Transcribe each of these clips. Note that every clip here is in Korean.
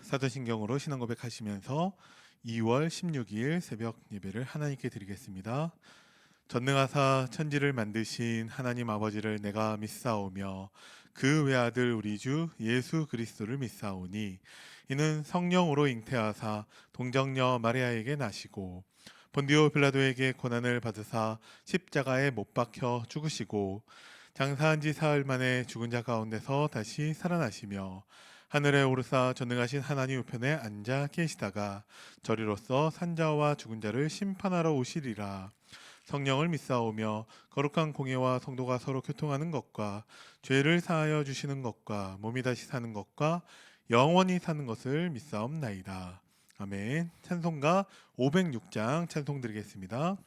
사도신경으로 신앙 고백하시면서 2월 16일 새벽 예배를 하나님께 드리겠습니다. 전능하사 천지를 만드신 하나님 아버지를 내가 믿사오며 그 외아들 우리 주 예수 그리스도를 믿사오니 이는 성령으로 잉태하사 동정녀 마리아에게 나시고 본디오 빌라도에게 고난을 받으사 십자가에 못 박혀 죽으시고 장사한 지 사흘 만에 죽은 자 가운데서 다시 살아나시며 하늘에 오르사 전능하신 하나님 우편에 앉아 계시다가 저리로서 산자와 죽은 자를 심판하러 오시리라. 성령을 믿사오며 거룩한 공예와 성도가 서로 교통하는 것과 죄를 사하여 주시는 것과 몸이 다시 사는 것과 영원히 사는 것을 믿사옵나이다. 아멘. 찬송가 506장 찬송 드리겠습니다.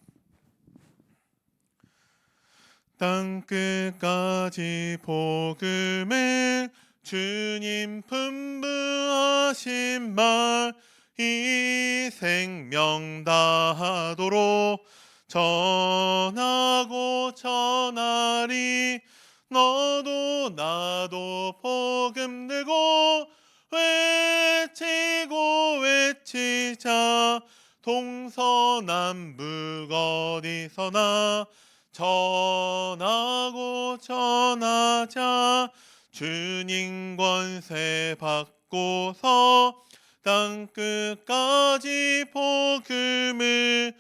땅끝까지 복음을 주님 분부하신 말 이 생명 다하도록 전하고 전하리. 너도 나도 복음 들고 외치고 외치자. 동서남북 어디서나 전하고 전하자. 주님 권세 받고서 땅끝까지 복음을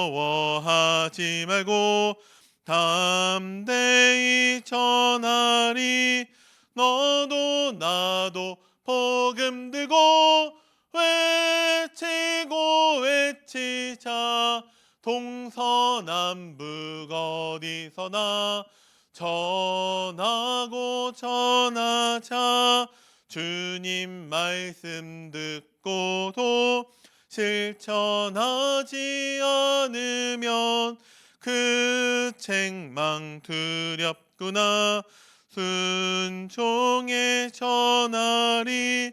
두려워하지 말고 담대히 전하리. 너도 나도 복음 들고 외치고 외치자. 동서남북 어디서나 전하고 전하자. 주님 말씀 듣고도 실천하지 않으면 그 책망 두렵구나. 순종에 전하리.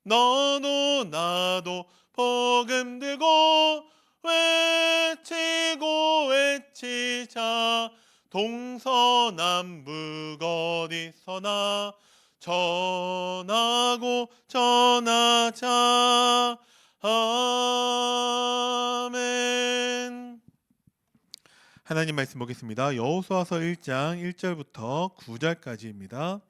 너도 나도 복음 들고 외치고 외치자. 동서남북 어디서나 전하고 전하자. 아멘. 하나님 말씀 보겠습니다. 여호수아서 1장 1절부터 9절까지입니다.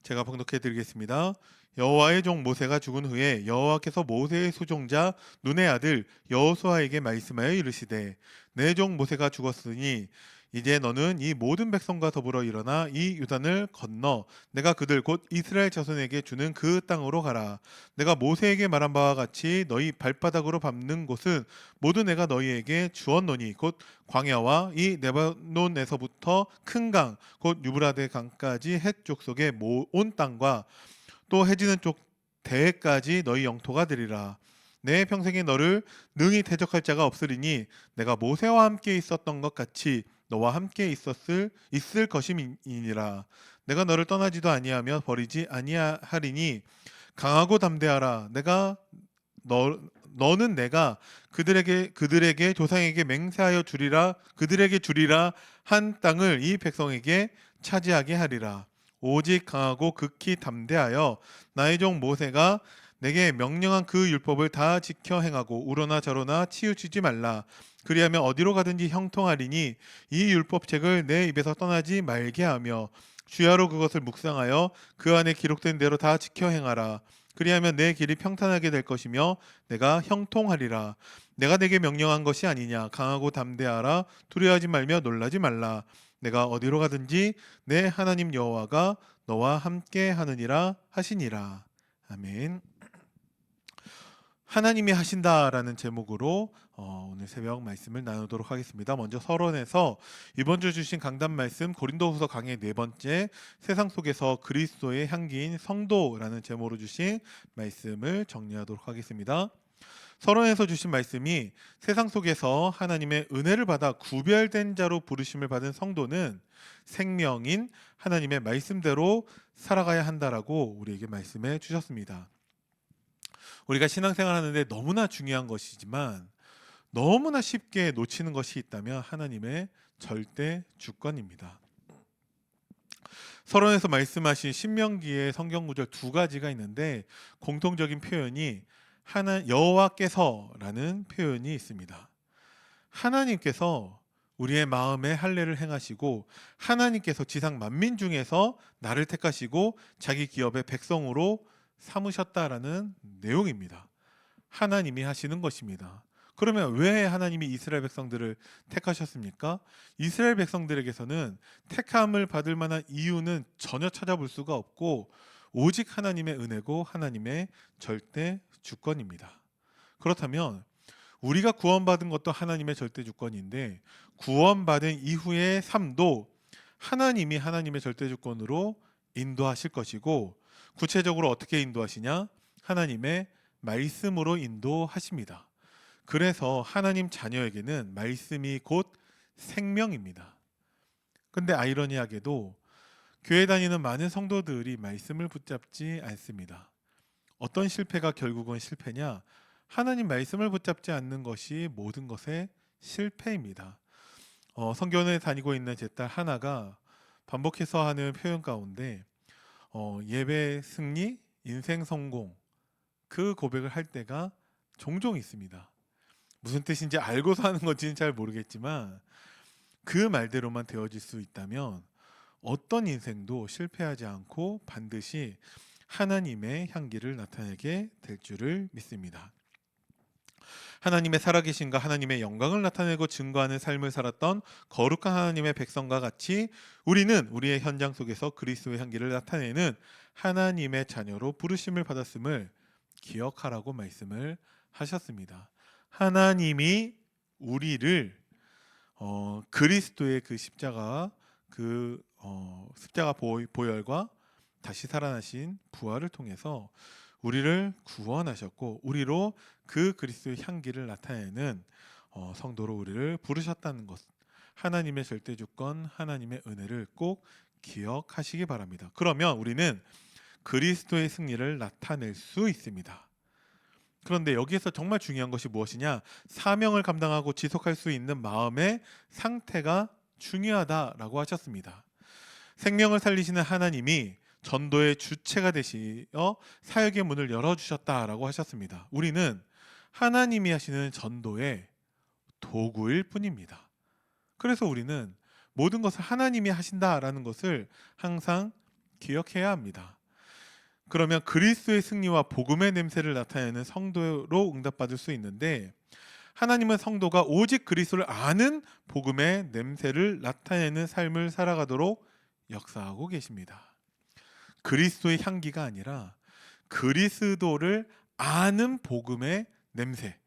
제가 봉독해 드리겠습니다. 여호와의 종 모세가 죽은 후에 여호와께서 모세의 수종자 눈의 아들 여호수아에게 말씀하여 이르시되 내 종 모세가 죽었으니 이제 너는 이 모든 백성과 더불어 일어나 이 요단을 건너 내가 그들 곧 이스라엘 자손에게 주는 그 땅으로 가라. 내가 모세에게 말한 바와 같이 너희 발바닥으로 밟는 곳은 모두 내가 너희에게 주었노니 곧 광야와 이 레바논에서부터 큰 강 곧 유브라데 강까지 헷 족속의 온 땅과 또 해지는 쪽 대해까지 너희 영토가 되리라. 내 평생에 너를 능히 대적할 자가 없으리니 내가 모세와 함께 있었던 것 같이 너와 함께 있을 것임이니라. 내가 너를 떠나지도 아니하며 버리지 아니하리니 강하고 담대하라. 너는 내가 그들에게 조상에게 맹세하여 주리라. 그들에게 주리라 한 땅을 이 백성에게 차지하게 하리라. 오직 강하고 극히 담대하여 나의 종 모세가 내게 명령한 그 율법을 다 지켜 행하고 우러나 저러나 치우치지 말라. 그리하면 어디로 가든지 형통하리니 이 율법책을 내 입에서 떠나지 말게 하며 주야로 그것을 묵상하여 그 안에 기록된 대로 다 지켜 행하라. 그리하면 내 길이 평탄하게 될 것이며 내가 형통하리라. 내가 내게 명령한 것이 아니냐. 강하고 담대하라. 두려워하지 말며 놀라지 말라. 내가 어디로 가든지 내 하나님 여호와가 너와 함께 하느니라 하시니라. 아멘. 하나님이 하신다라는 제목으로 오늘 새벽 말씀을 나누도록 하겠습니다. 먼저 서론에서 이번 주 주신 강단 말씀 고린도후서 강의 4번째 세상 속에서 그리스도의 향기인 성도라는 제목으로 주신 말씀을 정리하도록 하겠습니다. 서론에서 주신 말씀이 세상 속에서 하나님의 은혜를 받아 구별된 자로 부르심을 받은 성도는 생명인 하나님의 말씀대로 살아가야 한다라고 우리에게 말씀해 주셨습니다. 우리가 신앙생활 하는데 너무나 중요한 것이지만 너무나 쉽게 놓치는 것이 있다면 하나님의 절대 주권입니다. 서론에서 말씀하신 신명기의 성경 구절 두 가지가 있는데 공통적인 표현이 여호와께서라는 표현이 있습니다. 하나님께서 우리의 마음에 할례를 행하시고 하나님께서 지상 만민 중에서 나를 택하시고 자기 기업의 백성으로 삼으셨다라는 내용입니다. 하나님이 하시는 것입니다. 그러면 왜 하나님이 이스라엘 백성들을 택하셨습니까? 이스라엘 백성들에게서는 택함을 받을 만한 이유는 전혀 찾아볼 수가 없고 오직 하나님의 은혜고 하나님의 절대 주권입니다. 그렇다면 우리가 구원받은 것도 하나님의 절대 주권인데 구원받은 이후의 삶도 하나님이 하나님의 절대 주권으로 인도하실 것이고 구체적으로 어떻게 인도하시냐? 하나님의 말씀으로 인도하십니다. 그래서 하나님 자녀에게는 말씀이 곧 생명입니다. 근데 아이러니하게도 교회 다니는 많은 성도들이 말씀을 붙잡지 않습니다. 어떤 실패가 결국은 실패냐? 하나님 말씀을 붙잡지 않는 것이 모든 것의 실패입니다. 성교원에 다니고 있는 제 딸 하나가 반복해서 하는 표현 가운데 예배 승리, 인생 성공 그 고백을 할 때가 종종 있습니다. 무슨 뜻인지 알고서 하는 건지는 잘 모르겠지만 그 말대로만 되어질 수 있다면 어떤 인생도 실패하지 않고 반드시 하나님의 향기를 나타내게 될 줄을 믿습니다. 하나님의 살아계신과 하나님의 영광을 나타내고 증거하는 삶을 살았던 거룩한 하나님의 백성과 같이 우리는 우리의 현장 속에서 그리스도의 향기를 나타내는 하나님의 자녀로 부르심을 받았음을 기억하라고 말씀을 하셨습니다. 하나님이 우리를 그리스도의 그 십자가 십자가 보혈과 다시 살아나신 부활을 통해서 우리를 구원하셨고 우리로 그 그리스도의 향기를 나타내는 성도로 우리를 부르셨다는 것, 하나님의 절대 주권, 하나님의 은혜를 꼭 기억하시기 바랍니다. 그러면 우리는 그리스도의 승리를 나타낼 수 있습니다. 그런데 여기에서 정말 중요한 것이 무엇이냐? 사명을 감당하고 지속할 수 있는 마음의 상태가 중요하다라고 하셨습니다. 생명을 살리시는 하나님이 전도의 주체가 되시어 사역의 문을 열어주셨다라고 하셨습니다. 우리는 하나님이 하시는 전도의 도구일 뿐입니다. 그래서 우리는 모든 것을 하나님이 하신다라는 것을 항상 기억해야 합니다. 그러면 그리스도의 승리와 복음의 냄새를 나타내는 성도로 응답받을 수 있는데 하나님은 성도가 오직 그리스도를 아는 복음의 냄새를 나타내는 삶을 살아가도록 역사하고 계십니다. 그리스도의 향기가 아니라 그리스도를 아는 복음의 냄새,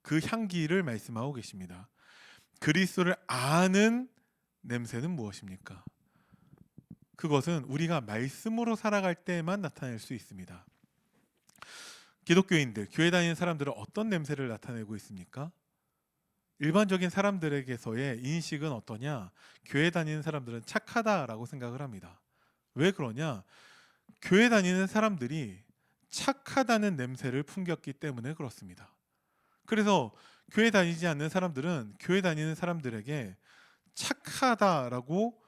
그 향기를 말씀하고 계십니다. 그리스도를 아는 냄새는 무엇입니까? 그것은 우리가 말씀으로 살아갈 때만 나타낼 수 있습니다. 기독교인들, 교회 다니는 사람들은 어떤 냄새를 나타내고 있습니까? 일반적인 사람들에게서의 인식은 어떠냐? 교회 다니는 사람들은 착하다라고 생각을 합니다. 왜 그러냐? 교회 다니는 사람들이 착하다는 냄새를 풍겼기 때문에 그렇습니다. 그래서 교회 다니지 않는 사람들은 교회 다니는 사람들에게 착하다라고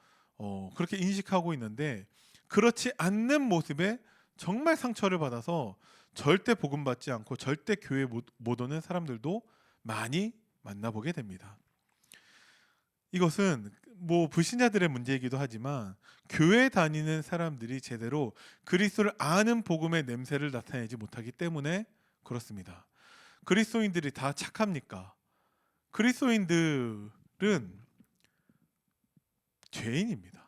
그렇게 인식하고 있는데 그렇지 않는 모습에 정말 상처를 받아서 절대 복음 받지 않고 절대 교회 못 오는 사람들도 많이 만나보게 됩니다. 이것은 불신자들의 문제이기도 하지만 교회 다니는 사람들이 제대로 그리스도를 아는 복음의 냄새를 나타내지 못하기 때문에 그렇습니다. 그리스도인들이 다 착합니까? 그리스도인들은 죄인입니다.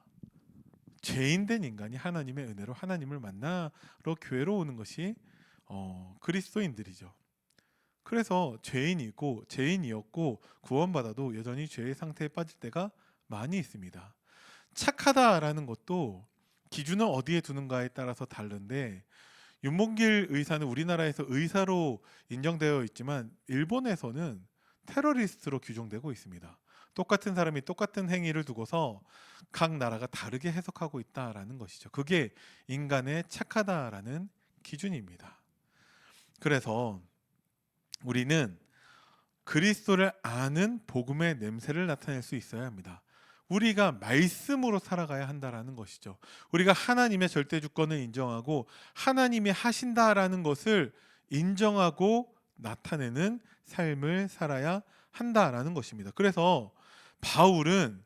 죄인된 인간이 하나님의 은혜로 하나님을 만나러 교회로 오는 것이 그리스도인들이죠. 그래서 죄인이었고 구원받아도 여전히 죄의 상태에 빠질 때가 많이 있습니다. 착하다라는 것도 기준을 어디에 두는가에 따라서 다른데 윤봉길 의사는 우리나라에서 의사로 인정되어 있지만 일본에서는 테러리스트로 규정되고 있습니다. 똑같은 사람이 똑같은 행위를 두고서 각 나라가 다르게 해석하고 있다라는 것이죠. 그게 인간의 착하다라는 기준입니다. 그래서 우리는 그리스도를 아는 복음의 냄새를 나타낼 수 있어야 합니다. 우리가 말씀으로 살아가야 한다라는 것이죠. 우리가 하나님의 절대 주권을 인정하고 하나님이 하신다라는 것을 인정하고 나타내는 삶을 살아야 한다라는 것입니다. 그래서 바울은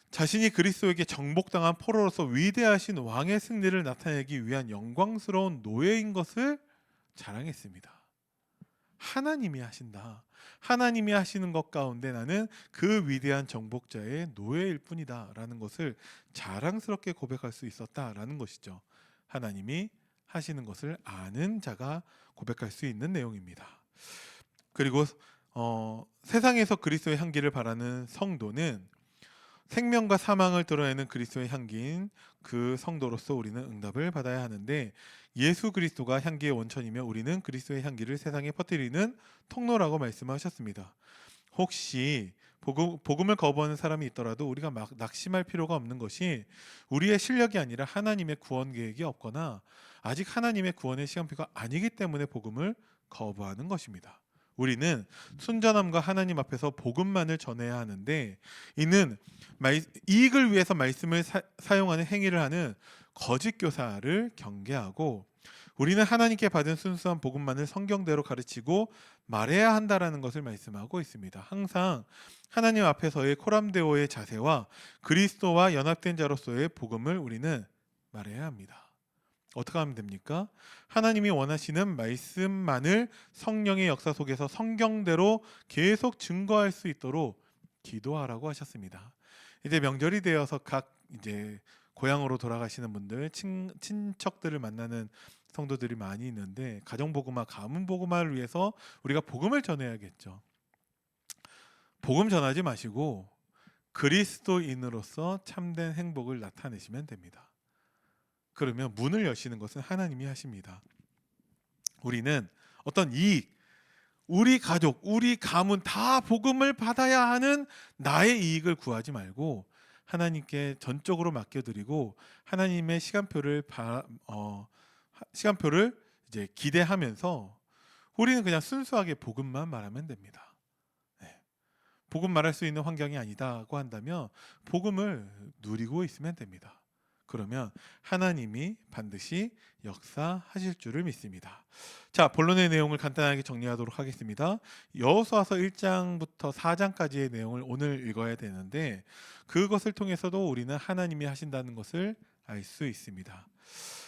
자신이 그리스도에게 정복당한 포로로서 위대하신 왕의 승리를 나타내기 위한 영광스러운 노예인 것을 자랑했습니다. 하나님이 하신다. 하나님이 하시는 것 가운데 나는 그 위대한 정복자의 노예일 뿐이다 라는 것을 자랑스럽게 고백할 수 있었다라는 것이죠. 하나님이 하시는 것을 아는 자가 고백할 수 있는 내용입니다. 그리고 세상에서 그리스도의 향기를 바라는 성도는 생명과 사망을 드러내는 그리스도의 향기인 그 성도로서 우리는 응답을 받아야 하는데, 예수 그리스도가 향기의 원천이며 우리는 그리스도의 향기를 세상에 퍼뜨리는 통로라고 말씀하셨습니다. 혹시 복음을 거부하는 사람이 있더라도 우리가 막 낙심할 필요가 없는 것이 우리의 실력이 아니라 하나님의 구원 계획이 없거나 아직 하나님의 구원의 시간표가 아니기 때문에 복음을 거부하는 것입니다. 우리는 순전함과 하나님 앞에서 복음만을 전해야 하는데, 이는 이익을 위해서 말씀을 사용하는 행위를 하는 거짓 교사를 경계하고, 우리는 하나님께 받은 순수한 복음만을 성경대로 가르치고 말해야 한다라는 것을 말씀하고 있습니다. 항상 하나님 앞에서의 코람데오의 자세와 그리스도와 연합된 자로서의 복음을 우리는 말해야 합니다. 어떻게 하면 됩니까? 하나님이 원하시는 말씀만을 성령의 역사 속에서 성경대로 계속 증거할 수 있도록 기도하라고 하셨습니다. 이제 명절이 되어서 각 이제 고향으로 돌아가시는 분들, 친척들을 만나는 성도들이 많이 있는데, 가정복음화, 가문복음화를 위해서 우리가 복음을 전해야겠죠. 복음 전하지 마시고 그리스도인으로서 참된 행복을 나타내시면 됩니다. 그러면 문을 여시는 것은 하나님이 하십니다. 우리는 어떤 이익, 우리 가족, 우리 가문 다 복음을 받아야 하는 나의 이익을 구하지 말고 하나님께 전적으로 맡겨드리고 하나님의 시간표를 이제 기대하면서 우리는 그냥 순수하게 복음만 말하면 됩니다. 네. 복음 말할 수 있는 환경이 아니다고 한다면 복음을 누리고 있으면 됩니다. 그러면 하나님이 반드시 역사하실 줄을 믿습니다. 자, 본론의 내용을 간단하게 정리하도록 하겠습니다. 여호수아서 1장부터 4장까지의 내용을 오늘 읽어야 되는데, 그것을 통해서도 우리는 하나님이 하신다는 것을 알 수 있습니다.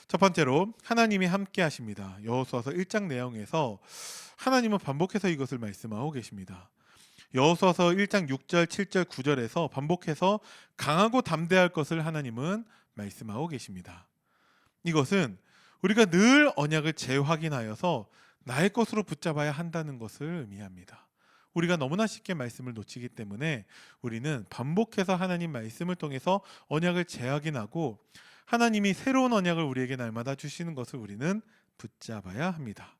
첫 번째로 하나님이 함께 하십니다. 여호수아서 1장 내용에서 하나님은 반복해서 이것을 말씀하고 계십니다. 여호수아서 1장 6절, 7절, 9절에서 반복해서 강하고 담대할 것을 하나님은 말씀하고 계십니다. 이것은 우리가 늘 언약을 재확인하여서 나의 것으로 붙잡아야 한다는 것을 의미합니다. 우리가 너무나 쉽게 말씀을 놓치기 때문에 우리는 반복해서 하나님 말씀을 통해서 언약을 재확인하고 하나님이 새로운 언약을 우리에게 날마다 주시는 것을 우리는 붙잡아야 합니다.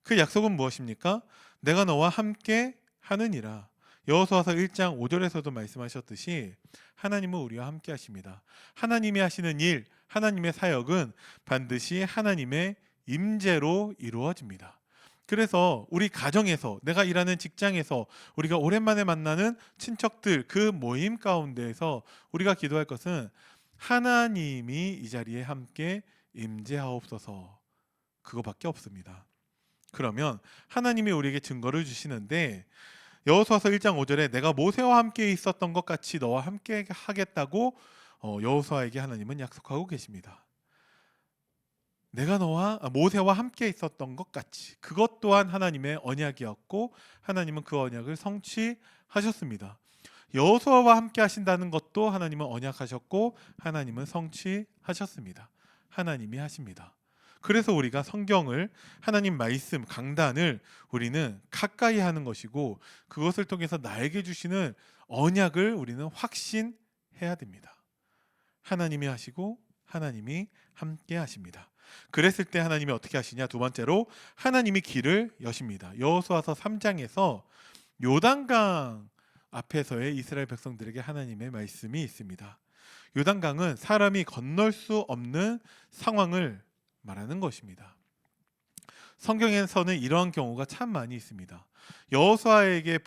그 약속은 무엇입니까? 내가 너와 함께 하느니라. 여호수아서 1장 5절에서도 말씀하셨듯이 하나님은 우리와 함께 하십니다. 하나님이 하시는 일, 하나님의 사역은 반드시 하나님의 임재로 이루어집니다. 그래서 우리 가정에서, 내가 일하는 직장에서, 우리가 오랜만에 만나는 친척들, 그 모임 가운데에서 우리가 기도할 것은 하나님이 이 자리에 함께 임재하옵소서, 그거밖에 없습니다. 그러면 하나님이 우리에게 증거를 주시는데, 여호수아서 1장 5절에 내가 모세와 함께 있었던 것 같이 너와 함께 하겠다고 여호수아에게 하나님은 약속하고 계십니다. 내가 모세와 함께 있었던 것 같이, 그것 또한 하나님의 언약이었고 하나님은 그 언약을 성취하셨습니다. 여호수아와 함께 하신다는 것도 하나님은 언약하셨고 하나님은 성취하셨습니다. 하나님이 하십니다. 그래서 우리가 성경을, 하나님 말씀, 강단을 우리는 가까이 하는 것이고, 그것을 통해서 나에게 주시는 언약을 우리는 확신해야 됩니다. 하나님이 하시고 하나님이 함께 하십니다. 그랬을 때 하나님이 어떻게 하시냐? 두 번째로 하나님이 길을 여십니다. 여호수아서 3장에서 요단강 앞에서의 이스라엘 백성들에게 하나님의 말씀이 있습니다. 요단강은 사람이 건널 수 없는 상황을 말하는 것입니다. 성경에서는 이러한 경우가 참 많이 있습니다. 여호수아에게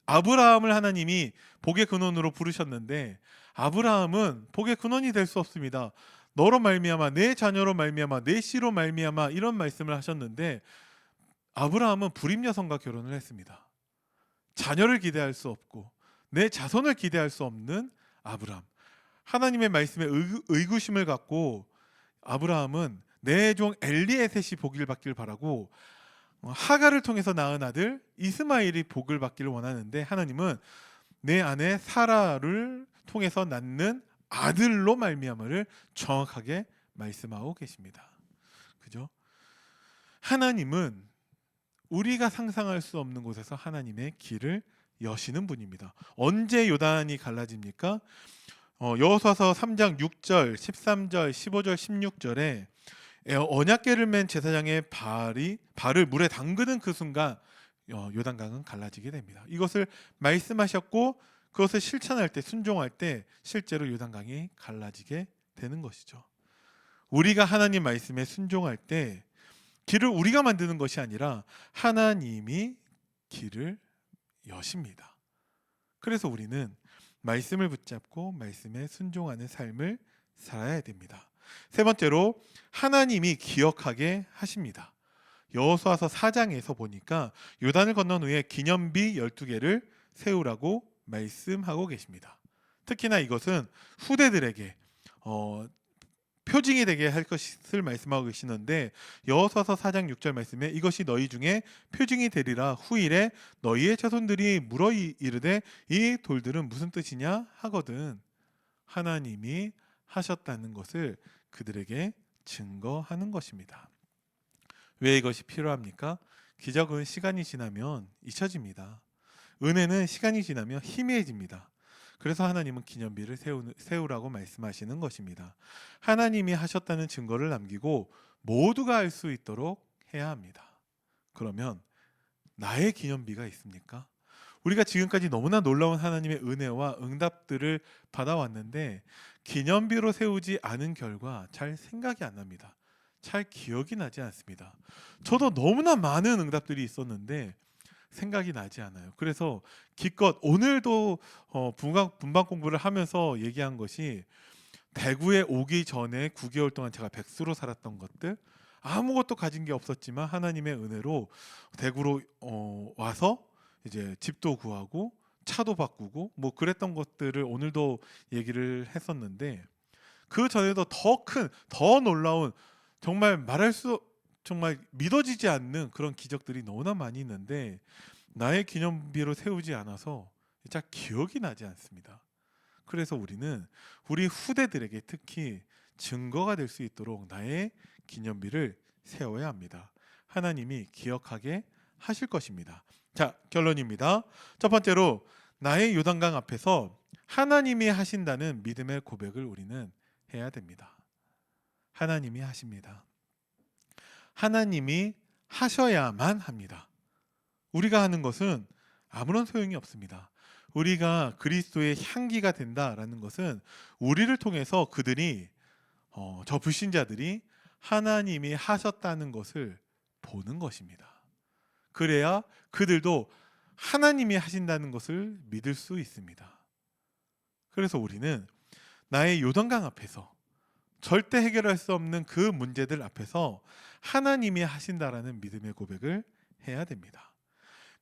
아브라함을 하나님이 복의 근원으로 부르셨는데 아브라함은 복의 근원이 될 수 없습니다. 너로 말미암아 내 자녀로 말미암아 내 씨로 말미암아 이런 말씀을 하셨는데 아브라함은 불임 여성과 결혼을 했습니다. 자녀를 기대할 수 없고 내 자손을 기대할 수 없는 아브라함. 하나님의 말씀에 의구심을 갖고 아브라함은 내 종 엘리에셋이 복을 받기를 바라고 하갈을 통해서 낳은 아들 이스마엘이 복을 받기를 원하는데 하나님은 내 아내 사라를 통해서 낳는 아들로 말미암아를 정확하게 말씀하고 계십니다. 그죠? 하나님은 우리가 상상할 수 없는 곳에서 하나님의 길을 여시는 분입니다. 언제 요단이 갈라집니까? 여호수아서 3장 6절, 13절, 15절, 16절에 언약궤를 맨 제사장의 발을 물에 담그는 그 순간 요단강은 갈라지게 됩니다. 이것을 말씀하셨고 그것을 실천할 때 순종할 때 실제로 요단강이 갈라지게 되는 것이죠. 우리가 하나님 말씀에 순종할 때 길을 우리가 만드는 것이 아니라 하나님이 길을 여십니다. 그래서 우리는 말씀을 붙잡고 말씀에 순종하는 삶을 살아야 됩니다. 세 번째로 하나님이 기억하게 하십니다. 여호수아서 4장에서 보니까 요단을 건넌 후에 기념비 12개를 세우라고 말씀하고 계십니다. 특히나 이것은 후대들에게 표징이 되게 할 것을 말씀하고 계시는데 여호수아서 4장 6절 말씀에 이것이 너희 중에 표징이 되리라. 후일에 너희의 자손들이 물어 이르되 이 돌들은 무슨 뜻이냐 하거든. 하나님이 하셨다는 것을 그들에게 증거하는 것입니다. 왜 이것이 필요합니까? 기적은 시간이 지나면 잊혀집니다. 은혜는 시간이 지나면 희미해집니다. 그래서 하나님은 기념비를 세우라고 말씀하시는 것입니다. 하나님이 하셨다는 증거를 남기고 모두가 알 수 있도록 해야 합니다. 그러면 나의 기념비가 있습니까? 우리가 지금까지 너무나 놀라운 하나님의 은혜와 응답들을 받아왔는데 기념비로 세우지 않은 결과 잘 생각이 안 납니다. 잘 기억이 나지 않습니다. 저도 너무나 많은 응답들이 있었는데 생각이 나지 않아요. 그래서 기껏 오늘도 분방 공부를 하면서 얘기한 것이 대구에 오기 전에 9개월 동안 제가 백수로 살았던 것들 아무것도 가진 게 없었지만 하나님의 은혜로 대구로 와서 이제 집도 구하고 차도 바꾸고 뭐 그랬던 것들을 오늘도 얘기를 했었는데 그 전에도 더 놀라운 정말 정말 믿어지지 않는 그런 기적들이 너무나 많이 있는데 나의 기념비로 세우지 않아서 잘 기억이 나지 않습니다. 그래서 우리는 우리 후대들에게 특히 증거가 될 수 있도록 나의 기념비를 세워야 합니다. 하나님이 기억하게 하실 것입니다. 자, 결론입니다. 첫 번째로 나의 요단강 앞에서 하나님이 하신다는 믿음의 고백을 우리는 해야 됩니다. 하나님이 하십니다. 하나님이 하셔야만 합니다. 우리가 하는 것은 아무런 소용이 없습니다. 우리가 그리스도의 향기가 된다라는 것은 우리를 통해서 그들이 저 불신자들이 하나님이 하셨다는 것을 보는 것입니다. 그래야 그들도 하나님이 하신다는 것을 믿을 수 있습니다. 그래서 우리는 나의 요단강 앞에서 절대 해결할 수 없는 그 문제들 앞에서 하나님이 하신다라는 믿음의 고백을 해야 됩니다.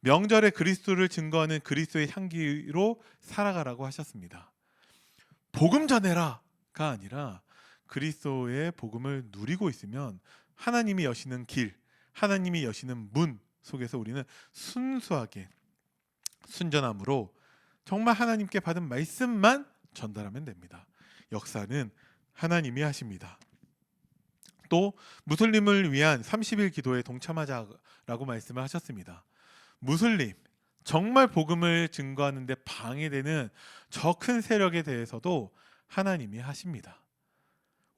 명절에 그리스도를 증거하는 그리스도의 향기로 살아가라고 하셨습니다. 복음 전해라가 아니라 그리스도의 복음을 누리고 있으면 하나님이 여시는 길, 하나님이 여시는 문 속에서 우리는 순수하게 순전함으로 정말 하나님께 받은 말씀만 전달하면 됩니다. 역사는 하나님이 하십니다. 또 무슬림을 위한 30일 기도에 동참하자라고 말씀을 하셨습니다. 무슬림, 정말 복음을 증거하는 데 방해되는 저 큰 세력에 대해서도 하나님이 하십니다.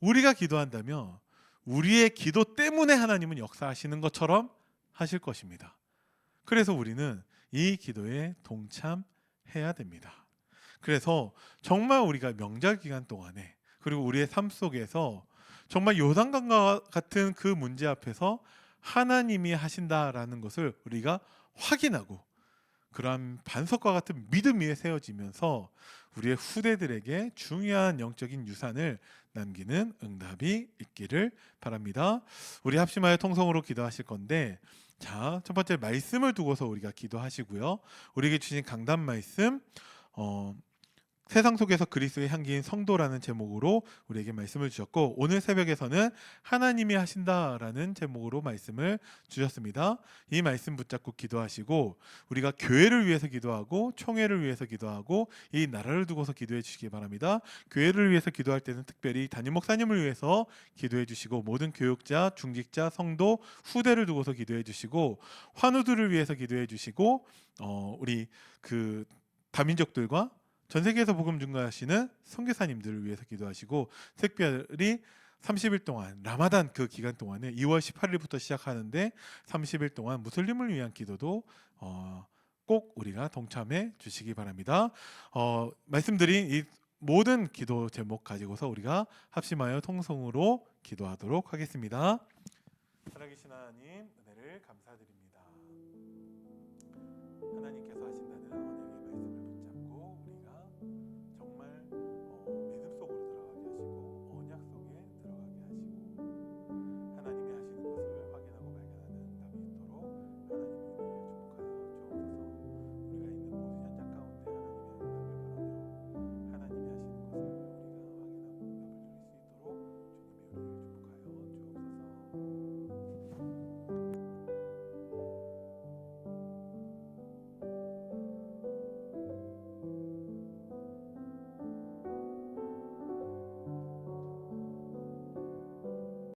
우리가 기도한다면 우리의 기도 때문에 하나님은 역사하시는 것처럼 하실 것입니다. 그래서 우리는 이 기도에 동참해야 됩니다. 그래서 정말 우리가 명절 기간 동안에 그리고 우리의 삶 속에서 정말 요단강과 같은 그 문제 앞에서 하나님이 하신다라는 것을 우리가 확인하고 그러한 반석과 같은 믿음 위에 세워지면서 우리의 후대들에게 중요한 영적인 유산을 남기는 응답이 있기를 바랍니다. 우리 합심하여 통성으로 기도하실 건데, 자, 첫 번째 말씀을 두고서 우리가 기도하시고요. 우리에게 주신 강단 말씀, 세상 속에서 그리스도의 향기인 성도라는 제목으로 우리에게 말씀을 주셨고, 오늘 새벽에서는 하나님이 하신다라는 제목으로 말씀을 주셨습니다. 이 말씀 붙잡고 기도하시고 우리가 교회를 위해서 기도하고 총회를 위해서 기도하고 이 나라를 두고서 기도해 주시기 바랍니다. 교회를 위해서 기도할 때는 특별히 담임 목사님을 위해서 기도해 주시고 모든 교육자, 중직자, 성도, 후대를 두고서 기도해 주시고 환우들을 위해서 기도해 주시고 우리 그 다민족들과 전 세계에서 복음 증거하시는 선교사님들을 위해서 기도하시고 특별히 30일 동안 라마단 그 기간 동안에 2월 18일부터 시작하는데 30일 동안 무슬림을 위한 기도도 꼭 우리가 동참해 주시기 바랍니다. 말씀드린 이 모든 기도 제목 가지고서 우리가 합심하여 통성으로 기도하도록 하겠습니다. 살아계신 하나님 은혜를 감사드립니다.